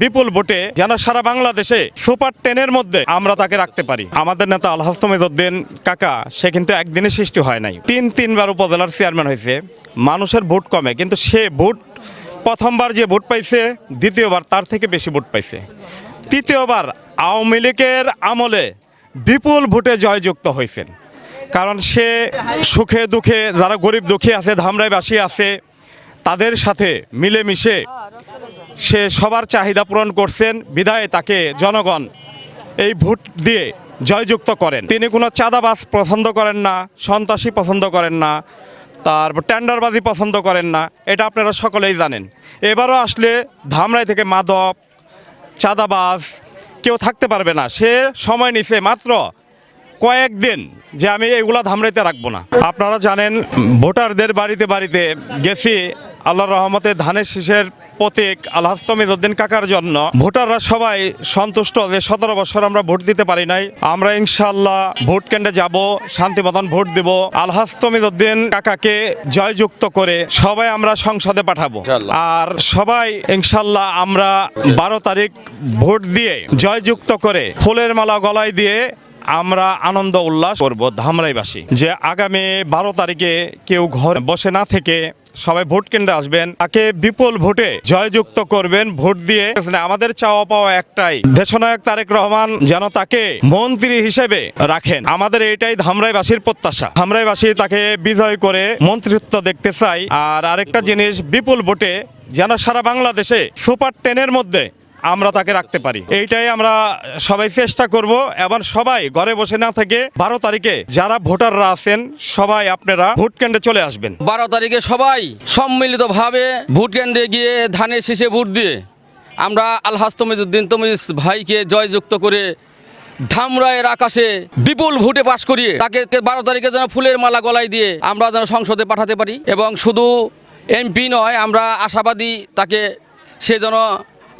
বিপুল ভোটে যেন সারা বাংলাদেশে সুপার 10-এর মধ্যে আমরা তাকে রাখতে পারি। আমাদের নেতা আলহাজ তমিজউদ্দিন কাকা সে কিন্তু একদিনে সৃষ্টি হয় নাই, তিনবার উপজেলার চেয়ারম্যান হয়েছে। মানুষের ভোট কমে, কিন্তু সে ভোট প্রথমবার যে ভোট পাইছে, দ্বিতীয়বার তার থেকে বেশি ভোট পাইছে। তৃতীয়বার আওয়ামী লীগের আমলে বিপুল ভোটে জয়যুক্ত হয়েছেন। কারণ সে সুখে দুঃখে যারা গরিব দুঃখী আছে, ধামরাইবাসী আছে, তাদের সাথে মিলেমিশে সে সবার চাহিদা পূরণ করছেন। বিধায় তাকে জনগণ এই ভোট দিয়ে জয়যুক্ত করেন। তিনি কোনো চাঁদাবাজ পছন্দ করেন না, সন্ত্রাসী পছন্দ করেন না, তারপর টেন্ডারবাজি পছন্দ করেন না, এটা আপনারা সকলেই জানেন। এবারও আসলে ধামরাই থেকে মাদক, চাঁদাবাজ কেউ থাকতে পারবে না। সে সময় নিছে মাত্র কয়েকদিন যে আমি এগুলা ধামরাইতে রাখবো না। আপনারা জানেন ভোটারদের বাড়িতে বাড়িতে গেছি, আল্লাহর রহমতে ধানের শীষের প্রতীক আলহাজ তমিজউদ্দিন কাকার জন্য ভোটাররা সবাই সন্তুষ্ট যে 17 বছর আমরা ভোট দিতে পারি নাই। আমরা ইনশাআল্লাহ ভোট কেন্দ্রে যাব, শান্তি মতন ভোট দিব, আলহাজ তমিজউদ্দিন কাকাকে জয়যুক্ত করে সবাই আমরা সংসদে পাঠাবো। আর সবাই ইনশাআল্লাহ আমরা 12 তারিখ ভোট দিয়ে জয়যুক্ত করে ফুলের মালা গলায় দিয়ে আমরা আনন্দ উল্লাস করব ধামরাইবাসী। যে আগামী 12 তারিখে কেউ ঘরে বসে না থেকে সবাই ভোট কেন্দ্রে আসবেন, তাকে বিপুল ভোটে জয়যুক্ত করবেন ভোট দিয়ে। আমাদের চাওয়া পাওয়া একটাই, দেশনায়ক তারেক রহমান যেন তাকে মন্ত্রী হিসেবে রাখেন। আমাদের এটাই ধামরাইবাসীর প্রত্যাশা। ধামরাইবাসী তাকে বিজয় করে মন্ত্রিত্ব দেখতে চাই। আর আরেকটা জিনিস, বিপুল ভোটে যেন সারা বাংলাদেশে সুপার 10-এর মধ্যে আমরা তাকে রাখতে পারি, এইটাই আমরা সবাই চেষ্টা করব। এবং সবাই ঘরে বসে না থেকে 12 তারিখে যারা ভোটাররা আছেন সবাই আপনারা ভোট কেন্দ্রে চলে আসবেন। 12 তারিখে সবাই সম্মিলিতভাবে ভোট কেন্দ্রে গিয়ে ধানের শীষে ভোট দিয়ে আমরা আলহাজ তমিজউদ্দিন ভাইকে জয়যুক্ত করে ধামরাইয়ের আকাশে বিপুল ভোটে পাশ করিয়ে তাকে 12 তারিখে যেন ফুলের মালা গলায় দিয়ে আমরা যেন সংসদে পাঠাতে পারি। এবং শুধু এমপি নয়, আমরা আশাবাদী তাকে সে যেন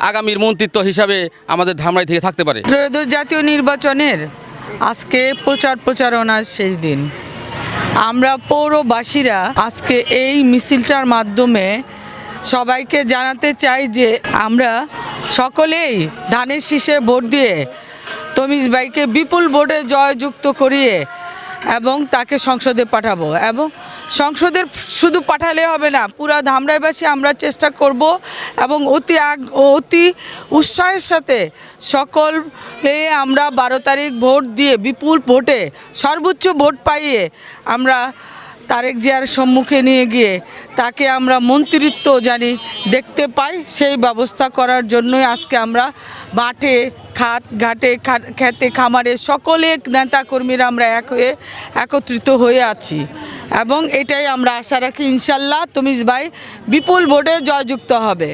আগামীর মন্ত্রিত্ব হিসাবে আমাদের ধামরাই থেকে থাকতে পারে। ত্রয়োদশ জাতীয় নির্বাচনের আজকে প্রচারণার শেষ দিন। আমরা পৌরবাসীরা আজকে এই মিছিলটার মাধ্যমে সবাইকে জানাতে চাই যে আমরা সকলেই ধানের শীষে ভোট দিয়ে তমিজ ভাইকে বিপুল ভোটে জয়যুক্ত করিয়ে এবং তাকে সংসদে পাঠাবো। এবং সংসদে শুধু পাঠালে হবে না, পুরা ধামরাইবাসী আমরা চেষ্টা করব এবং অতি উৎসাহের সাথে সকলে আমরা 12 তারিখ ভোট দিয়ে বিপুল ভোটে সর্বোচ্চ ভোট পাইয়ে আমরা তারেক জিয়ার সম্মুখে নিয়ে গিয়ে তাকে আমরা মন্ত্রিত্ব জানি দেখতে পাই, সেই ব্যবস্থা করার জন্যই আজকে আমরা মাঠে ঘাটে খেতে খামারে সকলে নেতাকর্মীরা আমরা একত্রিত হয়ে আছি। এবং এটাই আমরা আশা রাখি ইনশাল্লাহ তমিজ ভাই বিপুল ভোটে জয়যুক্ত হবে।